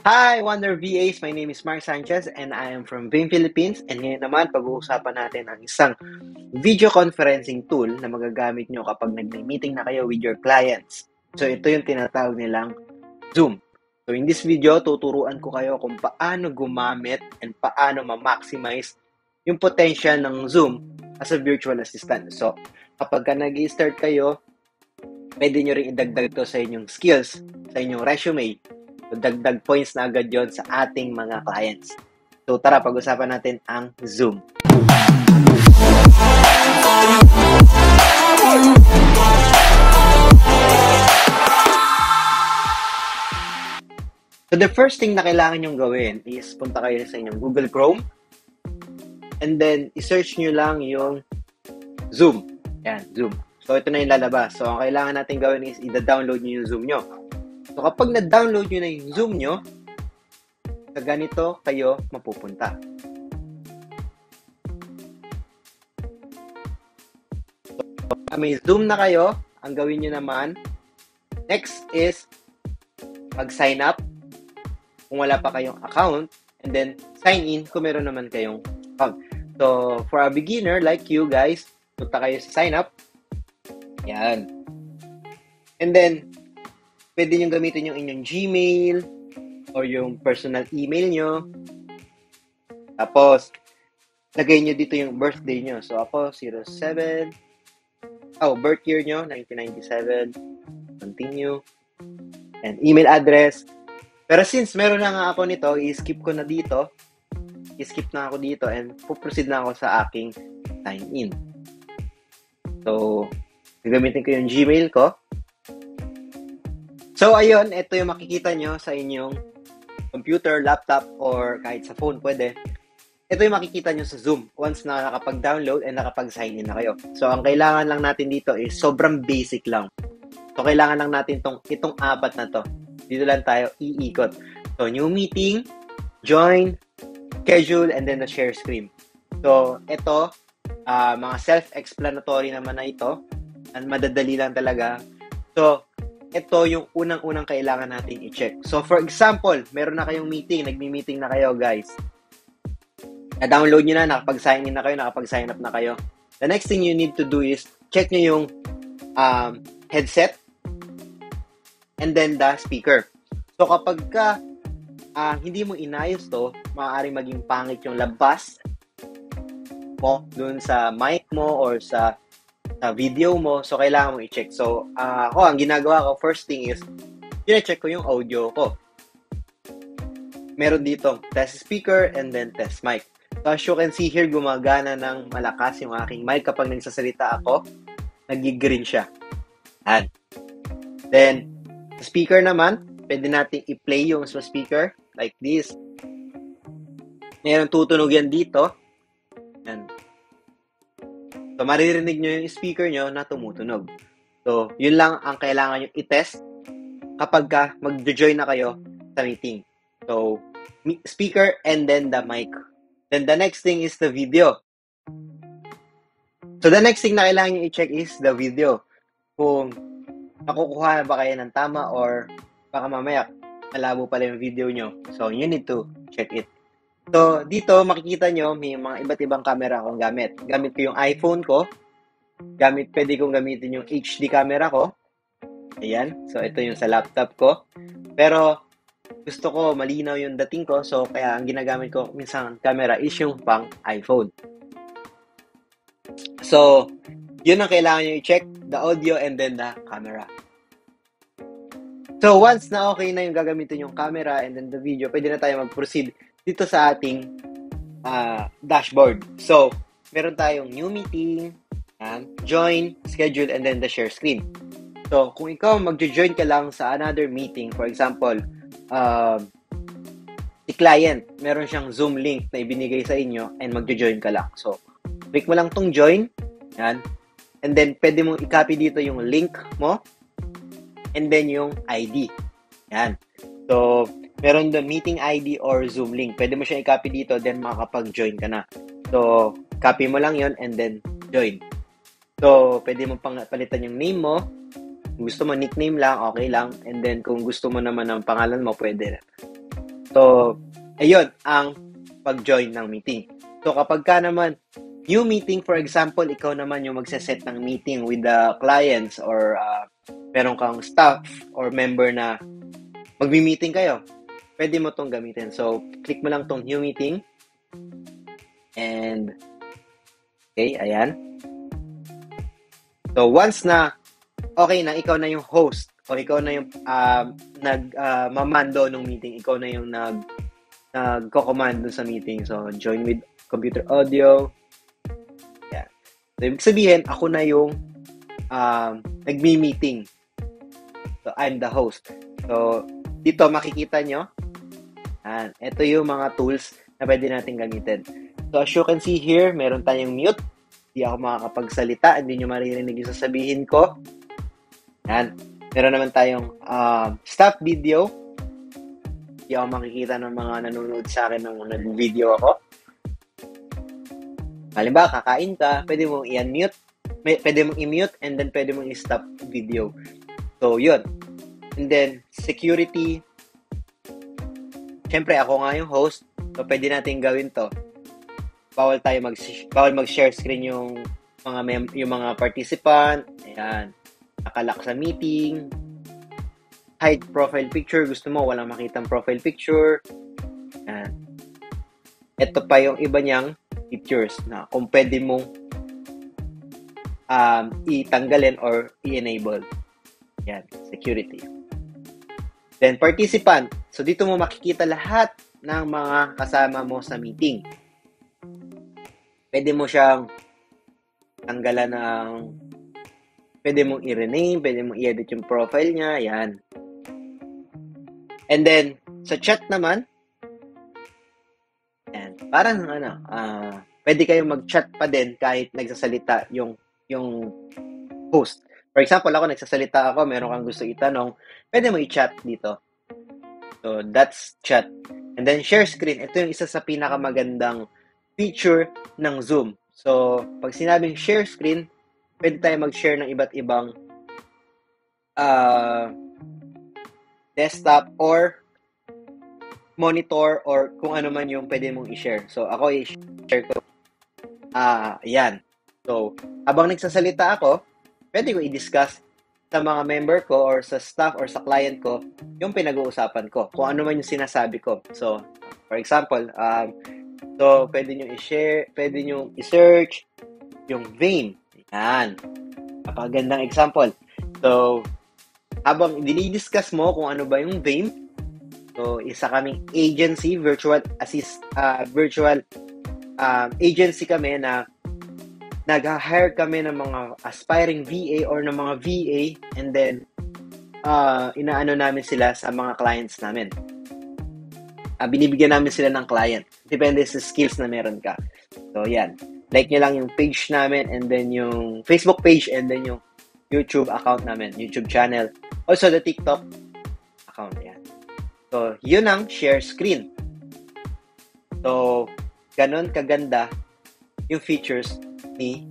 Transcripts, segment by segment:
Hi, Wonder VAs! My name is Mark Sanchez and I am from Vim Philippines, and ngayon naman pag-uusapan natin ang isang video conferencing tool na magagamit nyo kapag nag-meeting na kayo with your clients. So ito yung tinatawag nilang Zoom. So in this video, tuturuan ko kayo kung paano gumamit and paano ma-maximize yung potential ng Zoom as a virtual assistant. So kapag nag-i-start kayo, pwede nyo rin idagdag to sa inyong skills, sa inyong resume. So, dagdag points na agad yon sa ating mga clients. So tara, pag-usapan natin ang Zoom. So the first thing na kailangan nyong gawin is punta kayo sa inyong Google Chrome and then i-search nyo lang yung Zoom. Yan, Zoom. So ito na yung lalabas. So ang kailangan natin gawin is i-download nyo yung Zoom nyo. So kapag na-download nyo na yung Zoom nyo, sa ganito kayo mapupunta. So, may Zoom na kayo, ang gawin nyo naman, next is mag-sign up kung wala pa kayong account, and then sign in kung meron naman kayong account. So, for a beginner like you guys, punta kayo sa sign up. Yan. And then, pwede nyo gamitin yung inyong Gmail or yung personal email nyo. Tapos, lagay nyo dito yung birthday nyo. So, ako, 07. Birth year nyo, 1997. Continue. And email address. Pero since meron na nga ako nito, i-skip ko na dito. I-skip na ako dito and puproceed na ako sa aking sign in. So, gagamitin ko yung Gmail ko. So, ayun, ito yung makikita nyo sa inyong computer, laptop, or kahit sa phone, pwede. Ito yung makikita nyo sa Zoom once na nakapag-download and nakapag-sign in na kayo. So, ang kailangan lang natin dito is sobrang basic lang. So, kailangan lang natin itong apat na to. Dito lang tayo iikot. So, new meeting, join, schedule, and then the share screen. So, ito, mga self-explanatory naman na ito. And madadali lang talaga. So, ito yung unang-unang kailangan natin i-check. So, for example, meron na kayong meeting, nagmi-meeting na kayo, guys. Na-download nyo na, nakapag-sign in na kayo, nakapag-sign up na kayo. The next thing you need to do is check nyo yung headset and then the speaker. So, kapag hindi mo inayos to, maaaring maging pangit yung labas mo dun sa mic mo or sa video mo. So, kailangan mo i-check. So, ang ginagawa ko, first thing is, i-check ko yung audio ko. Meron dito, test speaker and then test mic. So, as you can see here, gumagana ng malakas yung aking mic. Kapag nagsasalita ako, nag-green siya. And then, speaker naman, pwede natin i-play yung sa speaker like this. Meron tutunog yan dito. Yan. So, maririnig nyo yung speaker nyo na tumutunog. So, yun lang ang kailangan nyo i-test kapag mag-join na kayo sa meeting. So, speaker and then the mic. Then, the next thing is the video. So, the next thing na kailangan nyo i-check is the video. Kung nakukuha ba kayo ng tama or baka mamaya malabo pala yung video nyo. So, you need to check it. So, dito makikita nyo may mga iba't ibang camera akong gamit. Gamit ko yung iPhone ko. Pwede kong gamitin yung HD camera ko. Ayan. So, ito yung sa laptop ko. Pero, gusto ko malinaw yung dating ko. So, kaya ang ginagamit ko minsan camera is yung pang iPhone. So, yun ang kailangan nyo i-check. The audio and then the camera. So, once na okay na yung gagamitin yung camera and then the video, pwede na tayo mag-proceed dito sa ating dashboard. So, meron tayong new meeting, join, schedule, and then the share screen. So, kung ikaw magjo-join ka lang sa another meeting, for example, si client, meron siyang Zoom link na ibinigay sa inyo and magjo-join ka lang. So, click mo lang tong join, yan, and then pwede mong i-copy dito yung link mo, and then yung ID. Yan. So, meron the meeting ID or Zoom link. Pwede mo siya i-copy dito, then makakapag-join ka na. So, copy mo lang yon and then join. So, pwede mo palitan yung name mo. Kung gusto mo nickname lang, okay lang. And then, kung gusto mo naman ng pangalan mo, pwede. So, ayun ang pag-join ng meeting. So, kapag ka naman new meeting, for example, ikaw naman yung magsaset ng meeting with the clients or meron kang staff or member na magmi-meeting kayo, pwede mo tong gamitin. So, click mo lang tong new meeting. And, okay, ayan. So, once na okay na, ikaw na yung host o ikaw na yung mamando ng meeting, ikaw na yung nagko-command dun sa meeting. So, join with computer audio. Yan. So, ibig sabihin, ako na yung nagmi-meeting. So, I'm the host. So, dito makikita nyo, ito yung mga tools na pwede natin gamitin. So, as you can see here, meron tayong mute. Hindi ako makakapagsalita. Hindi nyo maririnig yung sasabihin ko. Yan. Meron naman tayong stop video. Hindi ako makikita ng mga nanonood sa akin ng nag-video ako. Halimbawa, kakain ka, pwede mong i-unmute, pwede mong i-mute, and then pwede mong i-stop video. So, yun. And then, security. Siyempre, ako nga yung host. So, pwede natin gawin to. Bawal mag-share screen yung mga participant. Ayan. Nakalock sa meeting. Hide profile picture. Gusto mo, walang makitang profile picture. Ayan. Ito pa yung iba niyang features na kung pwede mong itanggalin or i-enable. Yan, security. Then, participant. So, dito mo makikita lahat ng mga kasama mo sa meeting. Pwede mo siyang tanggalan pwede mong i-rename, pwede mong i-edit yung profile niya, yan. And then, sa chat naman, yan, parang pwede kayong mag-chat pa din kahit nagsasalita yung host. For example, ako nagsasalita ako, meron kang gusto itanong, pwede mo i-chat dito. So, that's chat. And then, share screen. Ito yung isa sa pinakamagandang feature ng Zoom. So, pag sinabing share screen, pwede tayo mag-share ng iba't ibang desktop or monitor or kung ano man yung pwede mong i-share. So, ako i-share ko. Yan. So, habang nagsasalita ako, pwede ko i-discuss sa mga member ko or sa staff or sa client ko yung pinag-uusapan ko. Kung ano man yung sinasabi ko. So, for example, so, pwede nyo i-share, pwede nyo i-search yung Vane. Yan. Napakagandang example. So, habang dinidiscuss mo kung ano ba yung Vane, so, isa kaming agency, virtual agency kami na nag-hire kami ng mga aspiring VA or ng mga VA and then inaano namin sila sa mga clients namin. Binibigyan namin sila ng client. Depende sa skills na meron ka. So, yan. Like nyo lang yung page namin and then yung Facebook page and then yung YouTube account namin, YouTube channel. Also, the TikTok account. Yan. So, yun ang share screen. So, ganon kaganda yung features ni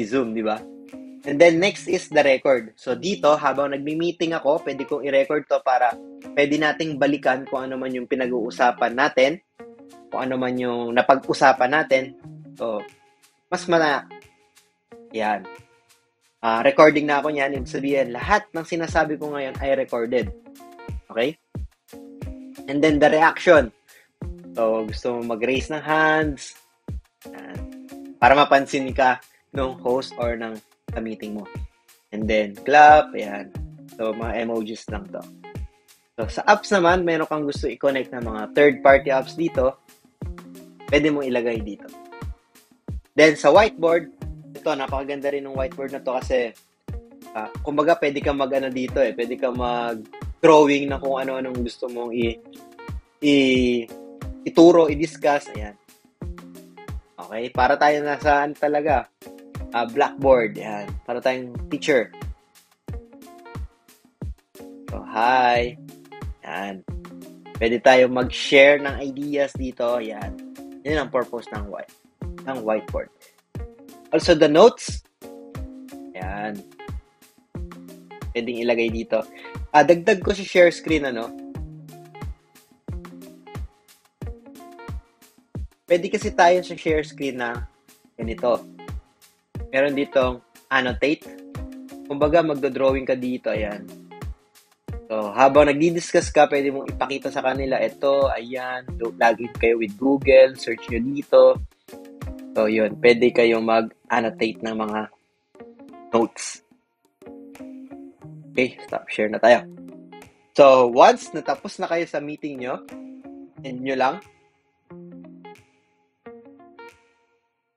Zoom, di ba? And then, next is the record. So, dito, habang nagmi-meeting ako, pwede kong i-record to para pwede nating balikan kung ano man yung pinag-uusapan natin, kung ano man yung napag-usapan natin. So, mas yan. Recording na ako niyan. Ibig sabihin, lahat ng sinasabi ko ngayon ay recorded. Okay? And then, the reaction. So, gusto mo mag-raise ng hands para mapansin ka ng host or ng meeting mo. And then, clap. Ayan. So, mga emojis lang to. So, sa apps naman, meron kang gusto i-connect na mga third-party apps dito. Pwede mong ilagay dito. Then, sa whiteboard, ito, napakaganda rin ng whiteboard na to kasi kumbaga, pwede kang mag-ano dito pwede kang mag-drawing na kung ano-anong gusto mong ituro, i-discuss. Ayan. Okay? Para tayo nasaan talaga? Blackboard. Ayan. Para tayong teacher. So, hi. Ayan. Pwede tayo mag-share ng ideas dito. Ayan. Yan ang purpose ng whiteboard. Also, the notes. Ayan. Pwedeng ilagay dito. Dagdag ko si share screen, pwede kasi tayo sa share screen na ganito. Meron ditong annotate. Kumbaga, magdo-drawing ka dito, ayan. So, habang nagdi-discuss ka, pwede mong ipakita sa kanila, ito, ayan, login kayo with Google, search nyo dito. So, yun, pwede kayong mag-annotate ng mga notes. Okay, stop share na tayo. So, once natapos na kayo sa meeting nyo, end nyo lang,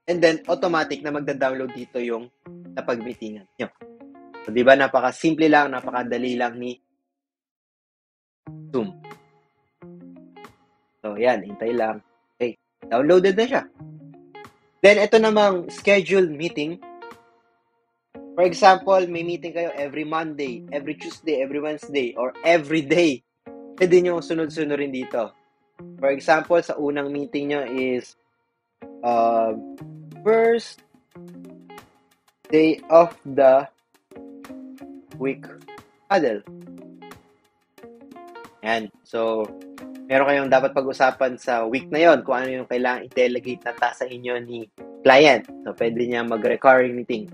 and then, automatic na magda-download dito yung napag-meetingan nyo. So, di ba, napaka-simple lang, napakadali lang ni Zoom. So, yan, hintay lang. Okay, downloaded na siya. Then, ito namang scheduled meeting. For example, may meeting kayo every Monday, every Tuesday, every Wednesday, or every day. Pwede nyo sunod-sunod rin dito. For example, sa unang meeting nyo is first day of the week huddle. Yan. So, meron kayong dapat pag-usapan sa week na yon kung ano yung kailangan i-delegate na task sa inyo ni client. So, pwede niya mag-recurring meeting.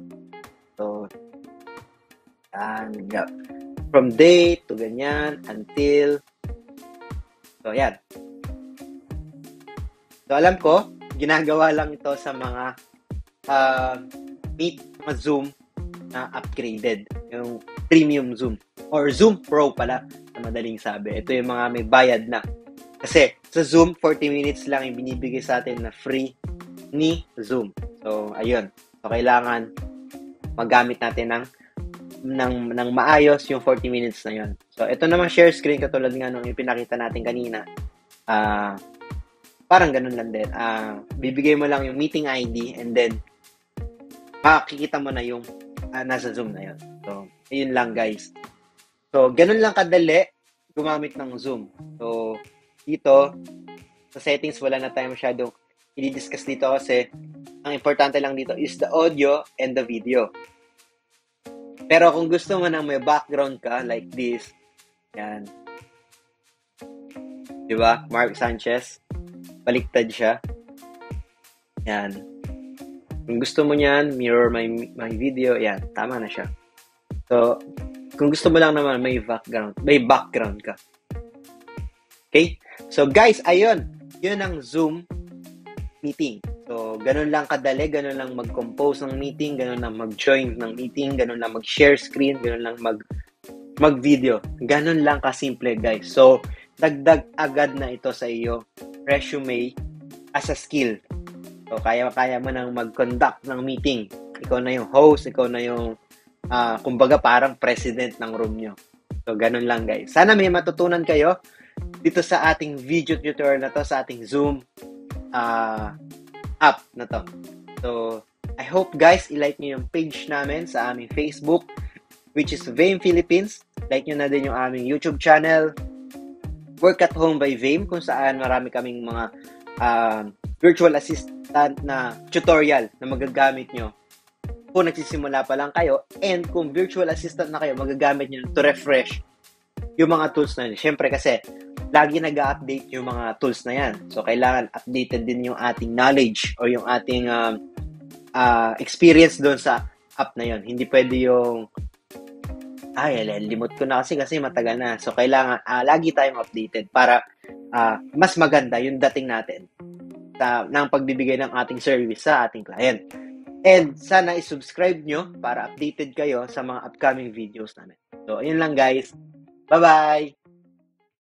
So, from date to ganyan until so, yan. So, alam ko, ginagawa lang ito sa mga Meet, mga Zoom na upgraded. Yung premium Zoom. Or Zoom Pro pala, na madaling sabi. Ito yung mga may bayad na. Kasi sa Zoom, 40 minutes lang yung binibigay sa atin na free ni Zoom. So, ayun. So, kailangan magamit natin ng maayos yung 40 minutes na yun. So, ito naman share screen katulad nga nung ipinakita natin kanina. Parang ganun lang din. Bibigay mo lang yung meeting ID and then makikita mo na yung nasa Zoom na yun. So, ayun lang guys. So, ganun lang kadali gumamit ng Zoom. So, dito, sa settings, wala na tayo masyadong i-discuss dito kasi ang importante lang dito is the audio and the video. Pero kung gusto mo nang may background ka, like this, yan. Diba? Mark Sanchez. Baliktad siya. Yan. Kung gusto mo niyan, mirror my video, yan. Tama na siya. So, kung gusto mo lang naman may background ka. Okay? So, guys, ayun. Yun ang Zoom meeting. So, ganun lang kadali, ganun lang mag-compose ng meeting, ganun lang mag-join ng meeting, ganun lang mag-share screen, ganun lang mag-video. Ganun lang kasimple, guys. So, dagdag agad na ito sa iyo resume as a skill. So, kaya mo nang mag-conduct ng meeting. Ikaw na yung host, ikaw na yung kumbaga parang president ng room nyo. So, ganun lang, guys. Sana may matutunan kayo dito sa ating video tutorial na to, sa ating Zoom app na to. So, I hope guys, i-like nyo yung page namin sa aming Facebook, which is Vame Philippines. Like nyo na din yung aming YouTube channel, Work at Home by Vame, kung saan marami kaming mga virtual assistant na tutorial na magagamit nyo kung nagsisimula pa lang kayo, and kung virtual assistant na kayo, magagamit nyo to refresh yung mga tools na yun. Siyempre kasi, lagi nag-update yung mga tools na yan. So, kailangan updated din yung ating knowledge o yung ating experience doon sa app na yun. Hindi pwede yung limot ko na kasi matagal na. So, kailangan lagi tayong updated para mas maganda yung dating natin ng pagbibigay ng ating service sa ating client. And sana i-subscribe nyo para updated kayo sa mga upcoming videos namin. So, ayun lang guys. Bye-bye!